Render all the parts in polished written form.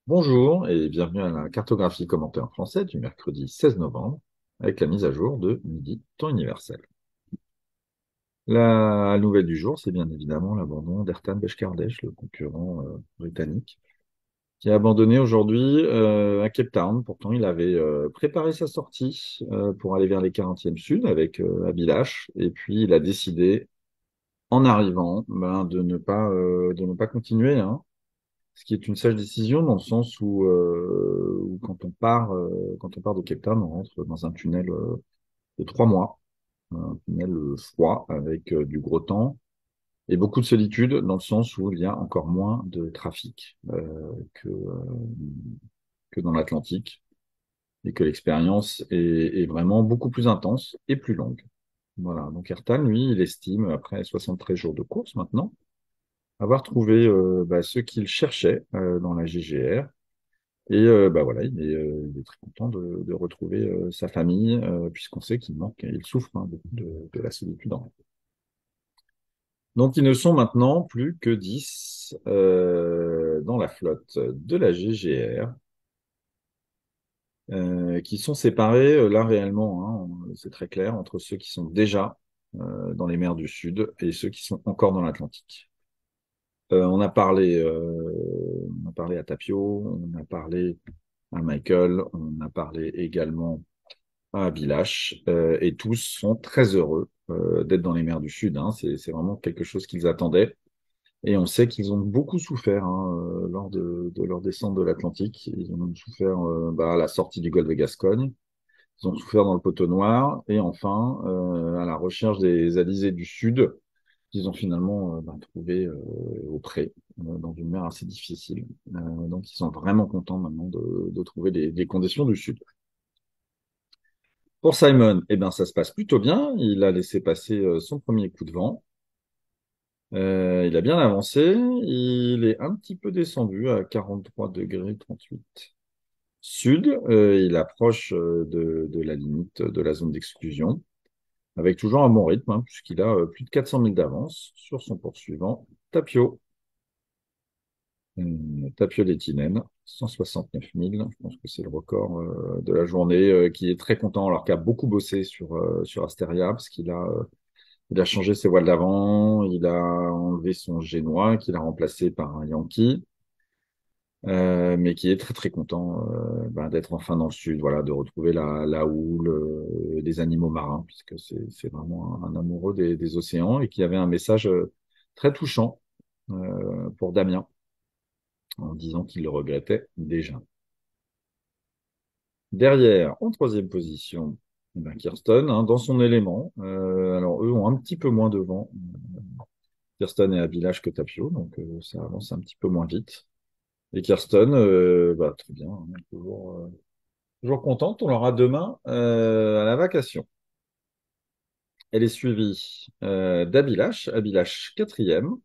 Bonjour et bienvenue à la cartographie commentée en français du mercredi 16 novembre avec la mise à jour de midi, temps universel. La nouvelle du jour, c'est bien évidemment l'abandon d'Ertan Beşkardeş, le concurrent britannique, qui a abandonné aujourd'hui à Cape Town. Pourtant, il avait préparé sa sortie pour aller vers les 40e sud avec Abilash, et puis il a décidé, en arrivant, de ne pas continuer, hein. Ce qui est une sage décision dans le sens où quand on part de Cape Town, on rentre dans un tunnel de 3 mois, un tunnel froid avec du gros temps et beaucoup de solitude dans le sens où il y a encore moins de trafic que dans l'Atlantique et que l'expérience est vraiment beaucoup plus intense et plus longue. Voilà. Donc Ayrton, lui, il estime, après 73 jours de course maintenant, avoir trouvé ce qu'il cherchait dans la GGR. Et voilà, il est très content de retrouver sa famille, puisqu'on sait qu'il manque, il souffre beaucoup de la solitude. Donc, ils ne sont maintenant plus que 10 dans la flotte de la GGR, qui sont séparés là réellement, hein, c'est très clair, entre ceux qui sont déjà dans les mers du Sud et ceux qui sont encore dans l'Atlantique. On a parlé à Tapio, on a parlé à Michael, on a parlé également à Villach, et tous sont très heureux d'être dans les mers du Sud, hein. C'est vraiment quelque chose qu'ils attendaient. Et on sait qu'ils ont beaucoup souffert, hein, lors de leur descente de l'Atlantique. Ils ont souffert à la sortie du golfe de Gascogne. Ils ont souffert dans le Poteau Noir. Et enfin, à la recherche des alizés du Sud, qu'ils ont finalement trouvé au pré, dans une mer assez difficile. Donc ils sont vraiment contents maintenant de trouver des conditions du Sud. Pour Simon, eh ben, ça se passe plutôt bien. Il a laissé passer son premier coup de vent. Il a bien avancé. Il est un petit peu descendu à 43 degrés 38 sud. Il approche de la limite de la zone d'exclusion, avec toujours un bon rythme, hein, puisqu'il a plus de 400 000 d'avance sur son poursuivant, Tapio. Tapio Lehtinen, 169 000. Je pense que c'est le record de la journée, qui est très content, alors qu'il a beaucoup bossé sur Asteria, parce il a changé ses voiles d'avant, il a enlevé son génois, qu'il a remplacé par un Yankee, mais qui est très très content d'être enfin dans le sud, voilà, de retrouver la houle, les animaux marins, puisque c'est vraiment un amoureux des océans, et qui avait un message très touchant pour Damien, en disant qu'il le regrettait déjà. Derrière, en troisième position, eh ben, Kirsten, hein, dans son élément. Alors, eux ont un petit peu moins de vent, Kirsten est à village que Tapio, donc ça avance un petit peu moins vite. Et Kirsten, très bien, hein, toujours contente. On l'aura demain à la vacation. Elle est suivie d'Abilash, Abilash quatrième,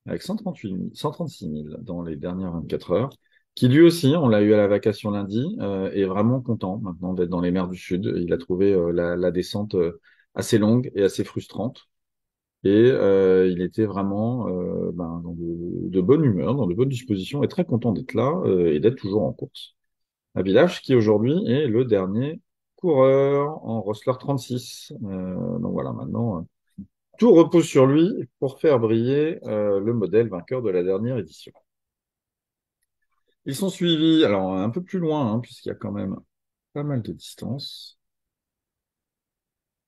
avec 138 000, 136 000 dans les dernières 24 heures, qui lui aussi, on l'a eu à la vacation lundi, est vraiment content maintenant d'être dans les mers du Sud. Il a trouvé la descente assez longue et assez frustrante. Et il était vraiment dans de bonne humeur, dans de bonnes dispositions, et très content d'être là et d'être toujours en course. Un village qui aujourd'hui est le dernier coureur en Rosslor 36. Donc voilà, maintenant, tout repose sur lui pour faire briller le modèle vainqueur de la dernière édition. Ils sont suivis, alors un peu plus loin, hein, puisqu'il y a quand même pas mal de distance.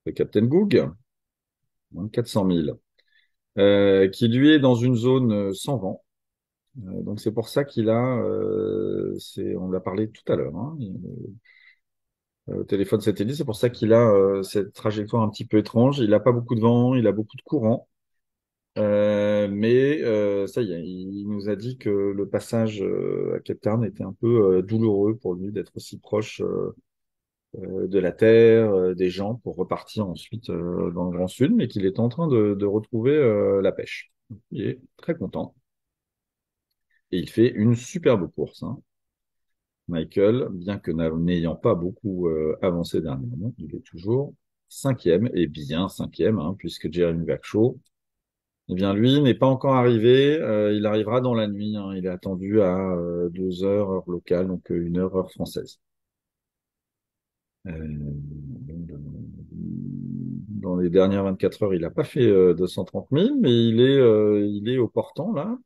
Le Captain Goog, moins de 400 000, qui lui est dans une zone sans vent. Donc c'est pour ça qu'il a, on l'a parlé tout à l'heure, hein, au téléphone satellite, c'est pour ça qu'il a cette trajectoire un petit peu étrange. Il n'a pas beaucoup de vent, il a beaucoup de courant, mais ça y est, il nous a dit que le passage à Cape Town était un peu douloureux pour lui d'être aussi proche de la terre, des gens, pour repartir ensuite dans le Grand Sud, mais qu'il est en train de retrouver la pêche. Il est très content et il fait une superbe course, hein. Michael, bien que n'ayant pas beaucoup avancé dernièrement, il est toujours cinquième, et bien cinquième, hein, puisque Jeremy Backshaw Eh bien, lui n'est pas encore arrivé. Il arrivera dans la nuit, hein. Il est attendu à 2 heures, heure locale, donc 1 heure, heure française. Dans les dernières 24 heures, il n'a pas fait 230 000, mais il est au portant, là,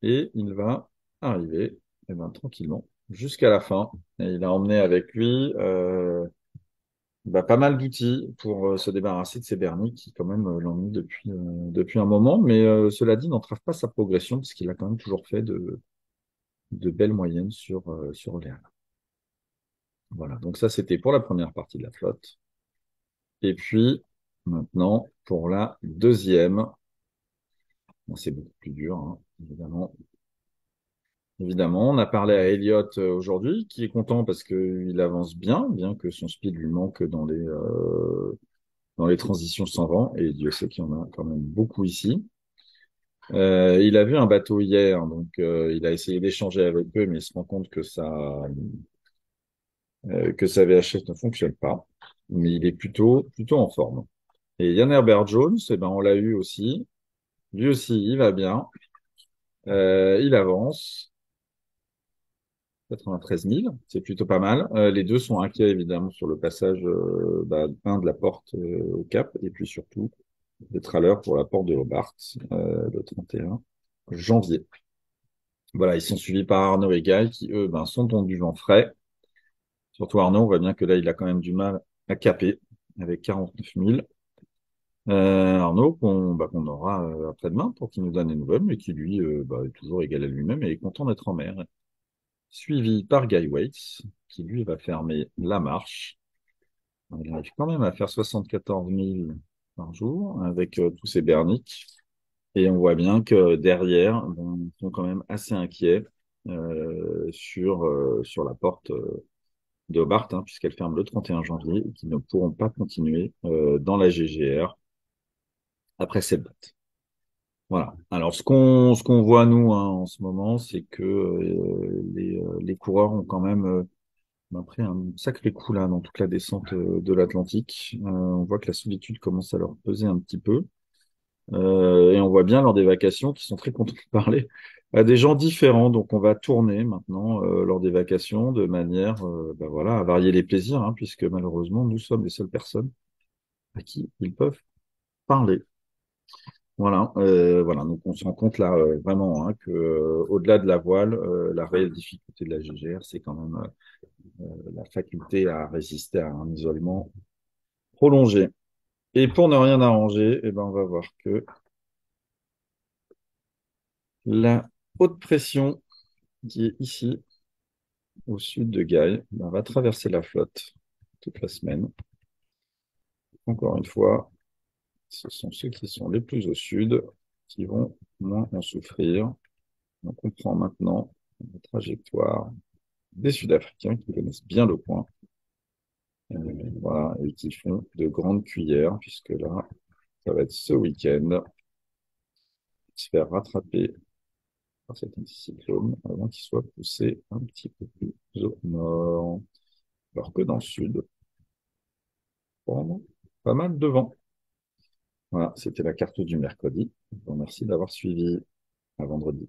et il va arriver eh ben, tranquillement jusqu'à la fin. Et il a emmené avec lui bah, pas mal d'outils pour se débarrasser de ces berniers qui, quand même, l'ennuient depuis un moment. Mais cela dit, n'entrave pas sa progression, parce qu'il a quand même toujours fait de belles moyennes sur les halles. Voilà, donc ça, c'était pour la première partie de la flotte. Et puis, maintenant, pour la deuxième, bon, c'est beaucoup plus dur, hein, évidemment. Évidemment, on a parlé à Elliot aujourd'hui, qui est content parce qu'il avance bien, bien que son speed lui manque dans les transitions sans vent, et Dieu sait qu'il y en a quand même beaucoup ici. Il a vu un bateau hier, donc il a essayé d'échanger avec eux, mais il se rend compte que sa VHF ne fonctionne pas. Mais il est plutôt en forme. Et Yann Herbert Jones, eh ben, on l'a eu aussi. Lui aussi, il va bien. Il avance. 93 000, c'est plutôt pas mal. Les deux sont inquiets évidemment sur le passage bah, un de la porte au Cap et puis surtout d'être à l'heure pour la porte de Hobart le 31 janvier. Voilà, ils sont suivis par Arnaud et Guy qui eux ben, sont dans du vent frais. Surtout Arnaud, on voit bien que là il a quand même du mal à caper avec 49 000. Arnaud qu'on aura après-demain pour qu'il nous donne des nouvelles, mais qui lui bah, est toujours égal à lui-même et est content d'être en mer. Suivi par Guy Waits, qui lui va fermer la marche. Il arrive quand même à faire 74 000 par jour avec tous ces berniques. Et on voit bien que derrière, bon, ils sont quand même assez inquiets sur la porte de Hobart, hein, puisqu'elle ferme le 31 janvier et qu'ils ne pourront pas continuer dans la GGR après cette date. Voilà. Alors, ce qu'on voit, nous, hein, en ce moment, c'est que les coureurs ont quand même après un sacré coup là dans toute la descente de l'Atlantique. On voit que la solitude commence à leur peser un petit peu. Et on voit bien lors des vacations qu'ils sont très contents de parler à des gens différents. Donc on va tourner maintenant lors des vacations de manière bah voilà, à varier les plaisirs, hein, puisque malheureusement nous sommes les seules personnes à qui ils peuvent parler. Voilà. Donc on se rend compte là vraiment hein, que au-delà de la voile, la réelle difficulté de la GGR, c'est quand même la faculté à résister à un isolement prolongé. Et pour ne rien arranger, eh ben, on va voir que la haute pression qui est ici, au sud de Gaï, ben, va traverser la flotte toute la semaine. Encore une fois, ce sont ceux qui sont les plus au sud qui vont moins en souffrir. On comprend maintenant la trajectoire des Sud-Africains qui connaissent bien le coin. Voilà, et qui font de grandes cuillères, puisque là, ça va être ce week-end, se faire rattraper par cet anticyclone avant qu'il soit poussé un petit peu plus au nord. Alors que dans le sud, prendre pas mal de vent. Voilà, c'était la carte du mercredi. Je vous remercie d'avoir suivi. À vendredi.